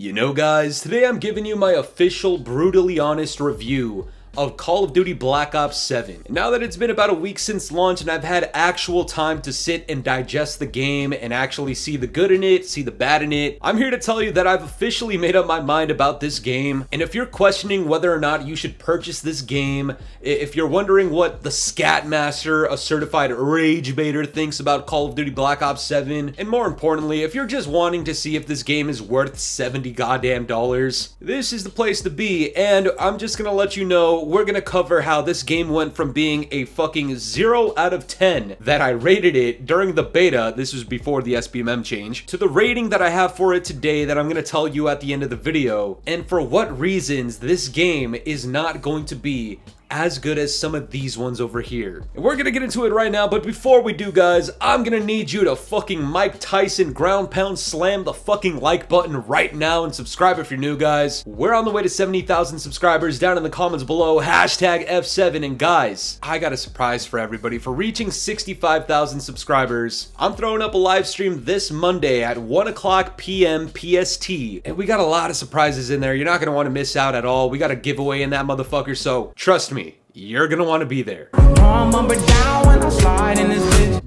You know guys, today I'm giving you my official brutally honest review of Call of Duty Black Ops 7. And now that it's been about a week since launch and I've had actual time to sit and digest the game and actually see the good in it, see the bad in it, I'm here to tell you that I've officially made up my mind about this game. And if you're questioning whether or not you should purchase this game, if you're wondering what the Scat Master, a certified rage baiter, thinks about Call of Duty Black Ops 7, and more importantly, if you're just wanting to see if this game is worth $70 goddamn dollars, this is the place to be. And I'm just gonna let you know, we're gonna cover how this game went from being a fucking 0 out of 10 that I rated it during the beta, this was before the SBMM change, to the rating that I have for it today that I'm gonna tell you at the end of the video, and for what reasons this game is not going to be as good as some of these ones over here. And we're gonna get into it right now, but before we do guys, I'm gonna need you to fucking Mike Tyson ground pound slam the fucking like button right now and subscribe if you're new guys. We're on the way to 70,000 subscribers. Down in the comments below, hashtag F7. And guys, I got a surprise for everybody. For reaching 65,000 subscribers, I'm throwing up a live stream this Monday at 1:00 p.m. PST. And we got a lot of surprises in there. You're not gonna wanna miss out at all. We got a giveaway in that motherfucker, so trust me, you're gonna want to be there. But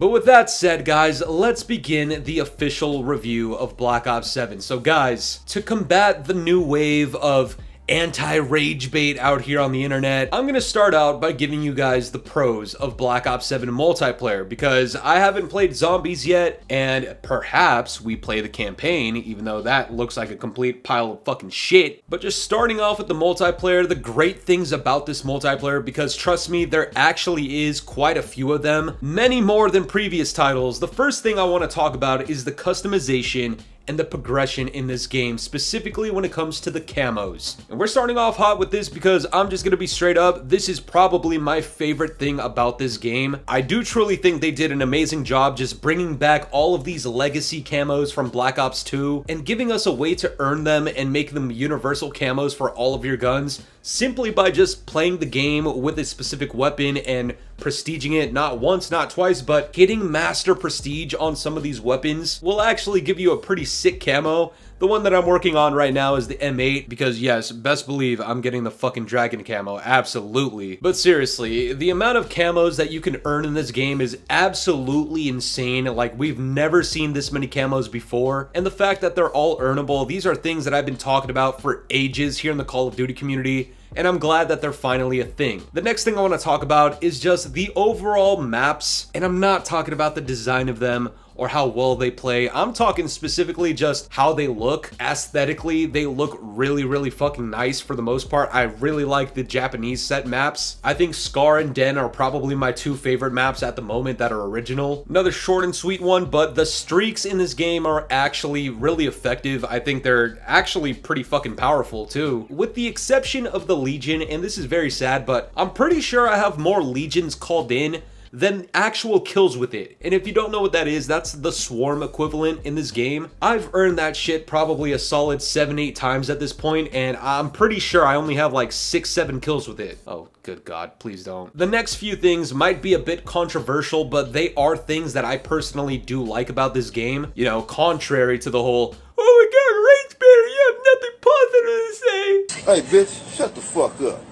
with that said guys, let's begin the official review of Black Ops 7. So guys, to combat the new wave of anti-rage bait out here on the internet, I'm gonna start out by giving you guys the pros of Black Ops 7 multiplayer, because I haven't played zombies yet, and perhaps we play the campaign, even though that looks like a complete pile of fucking shit. But just starting off with the multiplayer, the great things about this multiplayer, because trust me, there actually is quite a few of them, many more than previous titles. The first thing I want to talk about is the customization and the progression in this game, specifically when it comes to the camos. And we're starting off hot with this because I'm just gonna be straight up, this is probably my favorite thing about this game. I do truly think they did an amazing job just bringing back all of these legacy camos from Black Ops 2 and giving us a way to earn them and make them universal camos for all of your guns, simply by just playing the game with a specific weapon and prestiging it not once, not twice, but hitting master prestige on some of these weapons will actually give you a pretty sick camo. The one that I'm working on right now is the M8, because yes, best believe I'm getting the fucking dragon camo, absolutely. But seriously, the amount of camos that you can earn in this game is absolutely insane. Like, we've never seen this many camos before, and the fact that they're all earnable, these are things that I've been talking about for ages here in the Call of Duty community, and I'm glad that they're finally a thing. The next thing I want to talk about is just the overall maps, and I'm not talking about the design of them or how well they play. I'm talking specifically just how they look. Aesthetically, they look really, really fucking nice for the most part. I really like the Japanese set maps. I think Scar and Den are probably my two favorite maps at the moment that are original. Another short and sweet one, but the streaks in this game are actually really effective. I think they're actually pretty fucking powerful too. With the exception of the Legion, and this is very sad, but I'm pretty sure I have more Legions called in than actual kills with it. And if you don't know what that is, that's the swarm equivalent in this game. I've earned that shit probably a solid 7-8 times at this point, and I'm pretty sure I only have like 6-7 kills with it. Oh, good God, please don't. The next few things might be a bit controversial, but they are things that I personally do like about this game. You know, contrary to the whole, oh my God, rage better, you have nothing positive to say. Hey bitch, shut the fuck up.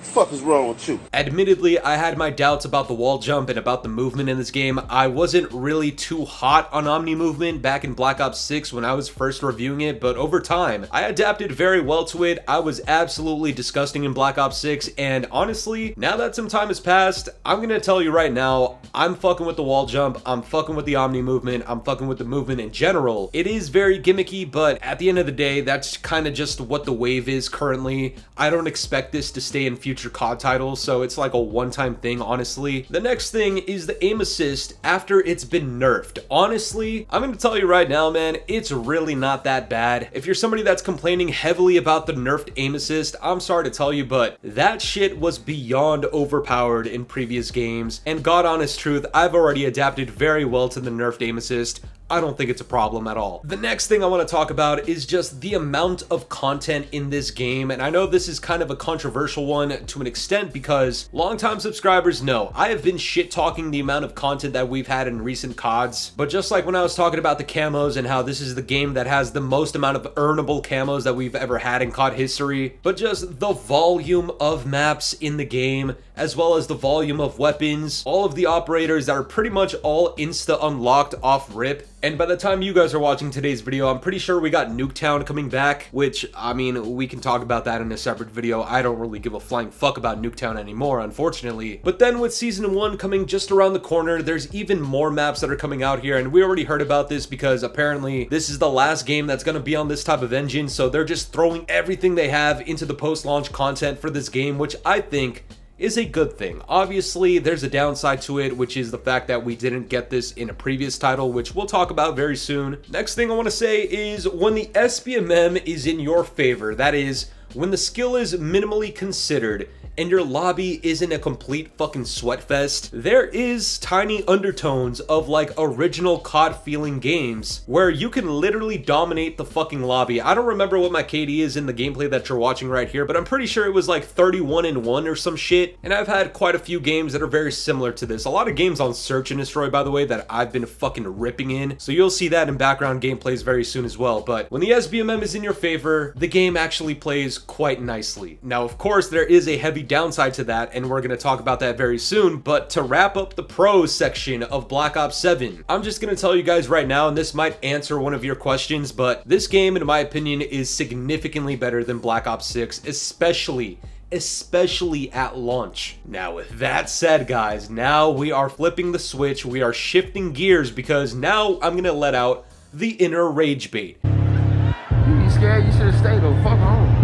What the fuck is wrong with you? Admittedly, I had my doubts about the wall jump and about the movement in this game. I wasn't really too hot on Omni movement back in Black Ops 6 when I was first reviewing it, but over time, I adapted very well to it. I was absolutely disgusting in Black Ops 6, and honestly, now that some time has passed, I'm gonna tell you right now, I'm fucking with the wall jump, I'm fucking with the Omni movement, I'm fucking with the movement in general. It is very gimmicky, but at the end of the day, that's kind of just what the wave is currently. I don't expect this to stay in future COD titles, so it's like a one-time thing, honestly. The next thing is the aim assist after it's been nerfed. Honestly, I'm gonna tell you right now, man, it's really not that bad. If you're somebody that's complaining heavily about the nerfed aim assist, I'm sorry to tell you, but that shit was beyond overpowered in previous games, and God honest truth, I've already adapted very well to the nerfed aim assist. I don't think it's a problem at all. The next thing I want to talk about is just the amount of content in this game, and I know this is kind of a controversial one to an extent because longtime subscribers know I have been shit talking the amount of content that we've had in recent CODs, but just like when I was talking about the camos and how this is the game that has the most amount of earnable camos that we've ever had in COD history, but just the volume of maps in the game, as well as the volume of weapons, all of the operators that are pretty much all insta unlocked off rip. And by the time you guys are watching today's video, I'm pretty sure we got Nuketown coming back, which, I mean, we can talk about that in a separate video. I don't really give a flying fuck about Nuketown anymore, unfortunately. But then with Season 1 coming just around the corner, there's even more maps that are coming out here, and we already heard about this because apparently this is the last game that's going to be on this type of engine, so they're just throwing everything they have into the post-launch content for this game, which I think is a good thing. Obviously, there's a downside to it, which is the fact that we didn't get this in a previous title, which we'll talk about very soon. Next thing I want to say is when the SBMM is in your favor, that is, when the skill is minimally considered and your lobby isn't a complete fucking sweat fest, there is tiny undertones of like original COD feeling games where you can literally dominate the fucking lobby. I don't remember what my KD is in the gameplay that you're watching right here, but I'm pretty sure it was like 31-1 or some shit, and I've had quite a few games that are very similar to this. A lot of games on Search and Destroy, by the way, that I've been fucking ripping in, so you'll see that in background gameplays very soon as well. But when the SBMM is in your favor, the game actually plays quite nicely. Now, of course, there is a heavy downside to that, and we're going to talk about that very soon, but to wrap up the pros section of Black Ops 7, I'm just going to tell you guys right now, and this might answer one of your questions, but this game, in my opinion, is significantly better than Black Ops 6, especially at launch. Now, with that said, guys, now we are flipping the switch, we are shifting gears, because now I'm going to let out the inner rage bait. You scared? You should have stayed the fuck home.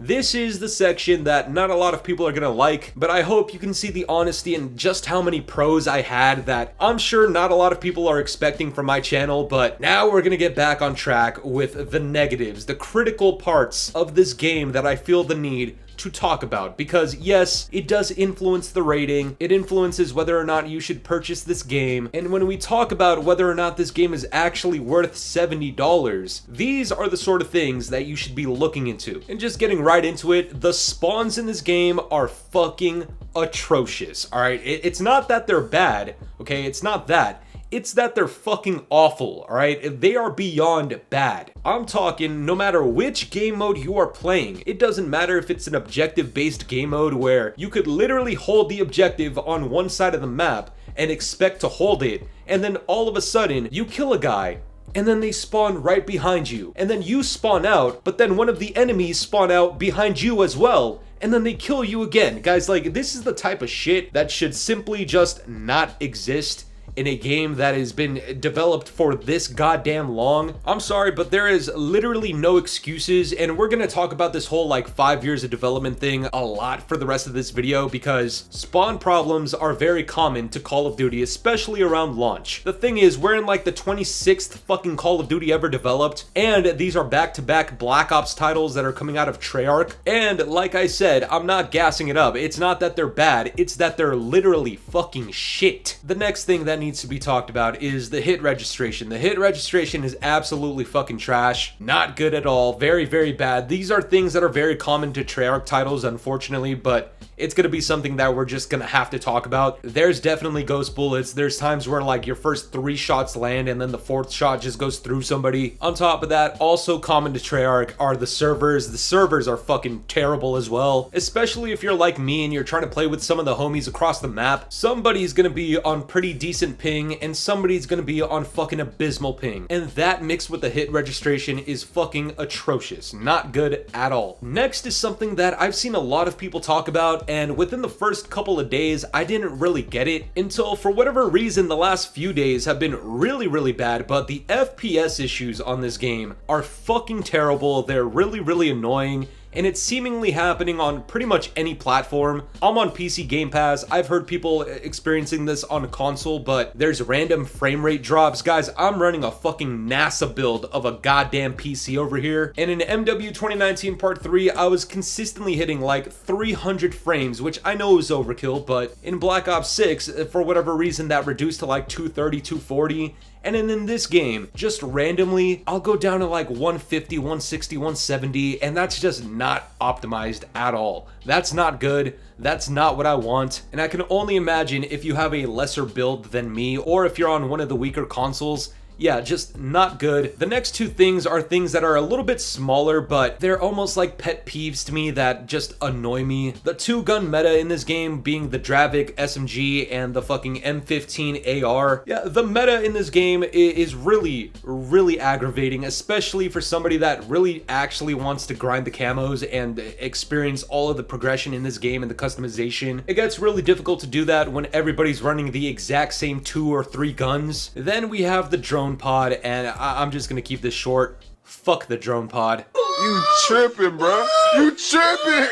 This is the section that not a lot of people are gonna like, but I hope you can see the honesty and just how many pros I had that I'm sure not a lot of people are expecting from my channel. But now we're gonna get back on track with the negatives, the critical parts of this game that I feel the need to talk about, because yes, it does influence the rating, it influences whether or not you should purchase this game, and when we talk about whether or not this game is actually worth $70, these are the sort of things that you should be looking into. And just getting right into it, the spawns in this game are fucking atrocious, alright? It's not that they're bad, okay? It's not that. It's that they're fucking awful, alright? They are beyond bad. I'm talking no matter which game mode you are playing. It doesn't matter if it's an objective-based game mode where you could literally hold the objective on one side of the map and expect to hold it, and then all of a sudden, you kill a guy, and then they spawn right behind you, and then you spawn out, but then one of the enemies spawn out behind you as well, and then they kill you again. Guys, like, this is the type of shit that should simply just not exist in a game that has been developed for this goddamn long. I'm sorry, but there is literally no excuses, and we're gonna talk about this whole like 5 years of development thing a lot for the rest of this video, because spawn problems are very common to Call of Duty, especially around launch. The thing is, we're in like the 26th fucking Call of Duty ever developed, and these are back-to-back Black Ops titles that are coming out of Treyarch, and like I said, I'm not gassing it up. It's not that they're bad, it's that they're literally fucking shit. The next thing that needs to be talked about is the hit registration. The hit registration is absolutely fucking trash. Not good at all. Very, very bad. These are things that are very common to Treyarch titles, unfortunately, but it's gonna be something that we're just gonna have to talk about. There's definitely ghost bullets. There's times where like your first 3 shots land and then the 4th shot just goes through somebody. On top of that, also common to Treyarch are the servers. The servers are fucking terrible as well, especially if you're like me and you're trying to play with some of the homies across the map. Somebody's gonna be on pretty decent ping and somebody's gonna be on fucking abysmal ping, and that mixed with the hit registration is fucking atrocious. Not good at all. Next is something that I've seen a lot of people talk about, and within the first couple of days I didn't really get it until for whatever reason the last few days have been really, really bad. But the FPS issues on this game are fucking terrible. They're really, really annoying. and it's seemingly happening on pretty much any platform. I'm on PC Game Pass. I've heard people experiencing this on a console, but there's random frame rate drops. Guys, I'm running a fucking NASA build of a goddamn PC over here, and in MW 2019 Part 3, I was consistently hitting like 300 frames, which I know is overkill, but in Black Ops 6, for whatever reason, that reduced to like 230, 240, and then in this game, just randomly, I'll go down to like 150, 160, 170, and that's just not optimized at all. That's not good. That's not what I want. And I can only imagine if you have a lesser build than me, or if you're on one of the weaker consoles, yeah, just not good. The next two things are things that are a little bit smaller, but they're almost like pet peeves to me that just annoy me. The two gun meta in this game being the Dravik SMG and the fucking M15 AR. Yeah, the meta in this game is really, really aggravating, especially for somebody that really actually wants to grind the camos and experience all of the progression in this game and the customization. It gets really difficult to do that when everybody's running the exact same 2 or 3 guns. Then we have the drone pod, and I'm just gonna keep this short. Fuck the drone pod. You tripping, bro. You tripping.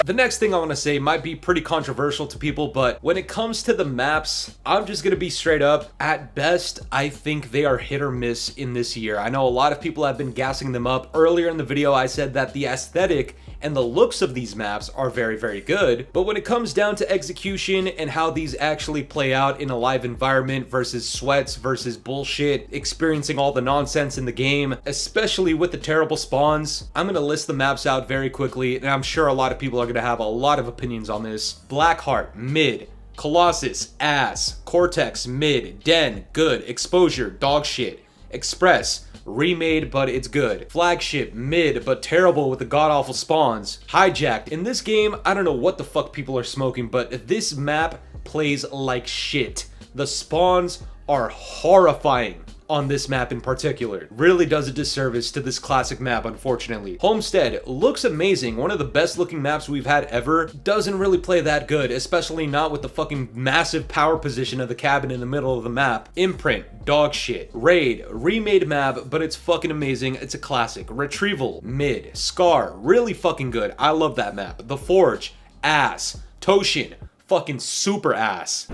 The next thing I want to say might be pretty controversial to people, but when it comes to the maps, I'm just gonna be straight up. At best, I think they are hit or miss in this year. I know a lot of people have been gassing them up. Earlier in the video, I said that the aesthetic and the looks of these maps are very, very good, but when it comes down to execution and how these actually play out in a live environment versus sweats versus bullshit, experiencing all the nonsense in the game, especially with the terrible spawns, I'm gonna list the maps out very quickly, and I'm sure a lot of people are gonna have a lot of opinions on this. Blackheart, mid. Colossus, ass. Cortex, mid. Den, good. Exposure, dog shit. Express, remade, but it's good. Flagship, mid, but terrible with the god-awful spawns. Hijacked. In this game, I don't know what the fuck people are smoking, but this map plays like shit. The spawns are horrifying on this map in particular. Really does a disservice to this classic map, unfortunately. Homestead looks amazing, one of the best looking maps we've had ever. Doesn't really play that good, especially not with the fucking massive power position of the cabin in the middle of the map. Imprint, dog shit. Raid, remade map, but it's fucking amazing. It's a classic. Retrieval, mid. Scar, really fucking good. I love that map. The Forge, ass. Toshin, fucking super ass.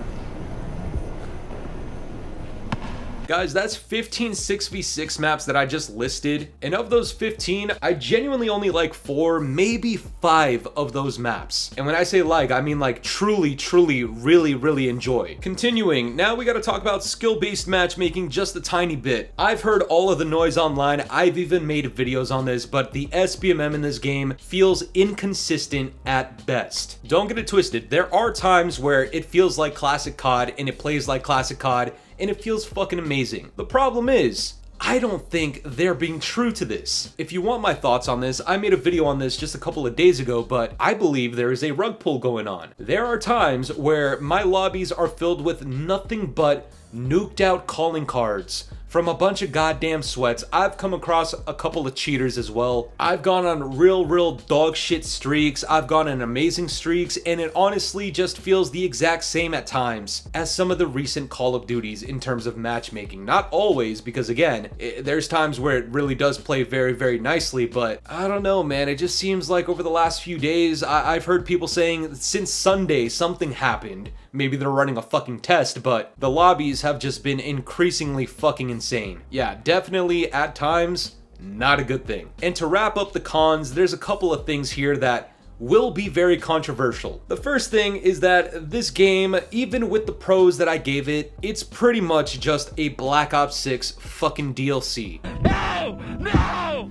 Guys, that's 15 6v6 maps that I just listed, and of those 15, I genuinely only like 4, maybe 5 of those maps. And when I say like, I mean like truly, really enjoy. Continuing, now we gotta talk about skill-based matchmaking just a tiny bit. I've heard all of the noise online, I've even made videos on this, but the SBMM in this game feels inconsistent at best. Don't get it twisted, there are times where it feels like classic COD and it plays like classic COD, and it feels fucking amazing. The problem is, I don't think they're being true to this. If you want my thoughts on this, I made a video on this just a couple of days ago, but I believe there is a rug pull going on. There are times where my lobbies are filled with nothing but nuked out calling cards from a bunch of goddamn sweats. I've come across a couple of cheaters as well. I've gone on real dog shit streaks. I've gone on amazing streaks, and it honestly just feels the exact same at times as some of the recent Call of Duties in terms of matchmaking. Not always, because again, there's times where it really does play very nicely, but I don't know, man. It just seems like over the last few days, I've heard people saying since Sunday something happened. Maybe they're running a fucking test, but the lobbies have just been increasingly fucking insane. Yeah, definitely at times, not a good thing. And to wrap up the cons, there's a couple of things here that will be very controversial. The first thing is that this game, even with the pros that I gave it, it's pretty much just a Black Ops 6 fucking DLC. No!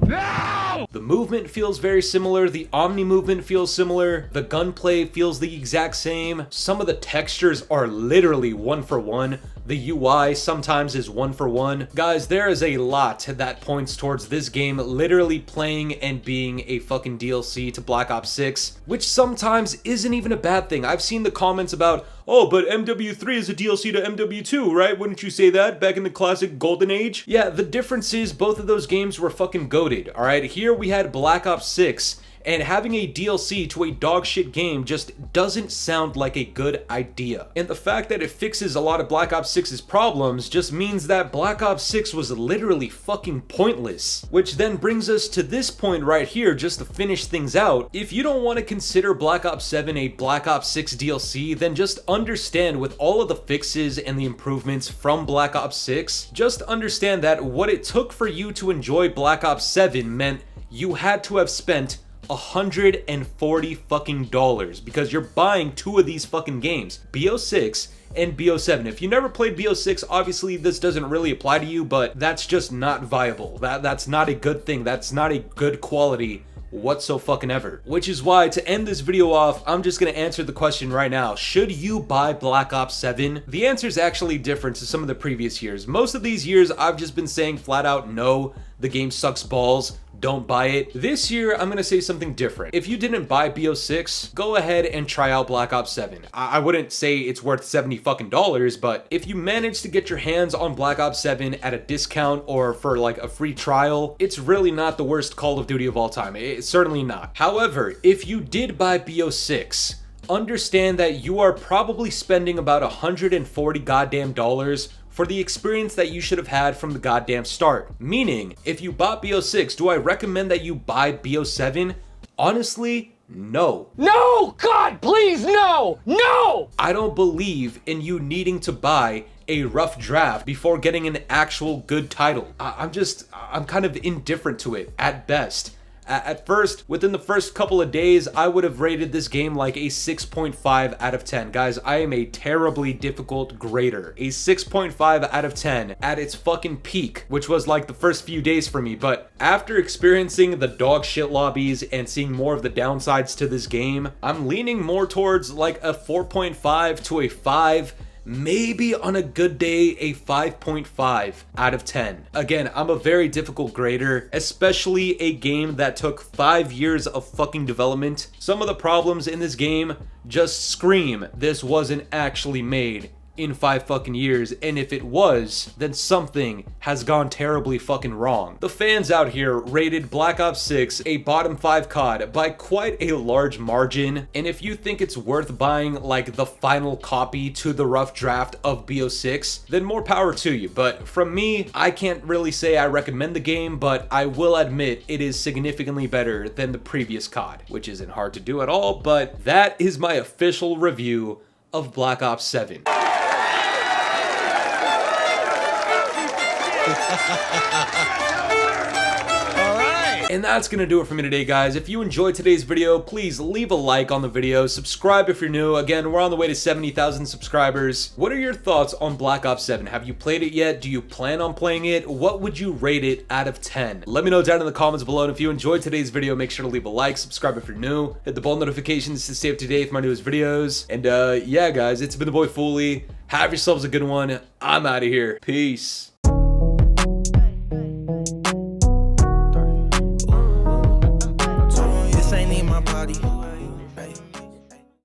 The movement feels very similar, the Omni movement feels similar, the gunplay feels the exact same, some of the textures are literally one for one, the UI sometimes is one for one. Guys, there is a lot that points towards this game literally playing and being a fucking DLC to Black Ops 6, which sometimes isn't even a bad thing. I've seen the comments about, oh, but MW3 is a DLC to MW2, right? Wouldn't you say that back in the classic golden age? Yeah, the difference is both of those games were fucking goated, alright? Here we had Black Ops 6, and having a DLC to a dogshit game just doesn't sound like a good idea. And the fact that it fixes a lot of Black Ops 6's problems just means that Black Ops 6 was literally fucking pointless. Which then brings us to this point right here, just to finish things out. If you don't want to consider Black Ops 7 a Black Ops 6 DLC, then just understand with all of the fixes and the improvements from Black Ops 6, just understand that what it took for you to enjoy Black Ops 7 meant you had to have spent $140 fucking dollars, because you're buying two of these fucking games, BO6 and BO7. If you never played BO6, obviously this doesn't really apply to you, but that's just not viable. That's not a good thing. That's not a good quality whatsoever. Which is why, to end this video off, I'm just gonna answer the question right now. Should you buy Black Ops 7? The answer is actually different to some of the previous years. Most of these years, I've just been saying flat out, no, the game sucks balls. Don't buy it. This year, I'm gonna say something different. If you didn't buy BO6, go ahead and try out Black Ops 7. I wouldn't say it's worth $70 fucking dollars, but if you manage to get your hands on Black Ops 7 at a discount or for like a free trial, it's really not the worst Call of Duty of all time. It's certainly not. However, if you did buy BO6, understand that you are probably spending about $140 goddamn dollars for the experience that you should have had from the goddamn start. Meaning, if you bought BO6, do I recommend that you buy BO7? Honestly, no. No! God, please, no! No! I don't believe in you needing to buy a rough draft before getting an actual good title. I'm kind of indifferent to it, at best. At first, within the first couple of days, I would have rated this game like a 6.5 out of 10. Guys, I am a terribly difficult grader. A 6.5 out of 10 at its fucking peak, which was like the first few days for me. But after experiencing the dog shit lobbies and seeing more of the downsides to this game, I'm leaning more towards like a 4.5 to a 5. Maybe on a good day, a 5.5 out of 10. Again, I'm a very difficult grader, especially a game that took 5 years of fucking development. Some of the problems in this game just scream this wasn't actually made in 5 fucking years, and if it was, then something has gone terribly fucking wrong. The fans out here rated Black Ops 6 a bottom 5 COD by quite a large margin, and if you think it's worth buying like the final copy to the rough draft of BO6, then more power to you. But from me, I can't really say I recommend the game, but I will admit it is significantly better than the previous COD, which isn't hard to do at all. But that is my official review of Black Ops 7. And that's gonna do it for me today, guys. If you enjoyed today's video, please leave a like on the video, subscribe if you're new. Again, we're on the way to 70,000 subscribers. What are your thoughts on Black Ops 7? Have you played it yet? Do you plan on playing it? What would you rate it out of 10? Let me know down in the comments below, and if you enjoyed today's video, make sure to leave a like, subscribe if you're new, hit the bell notifications to stay up to date with my newest videos. And yeah, guys, it's been the boy Fooly. Have yourselves a good one. I'm out of here. Peace. This ain't in my body.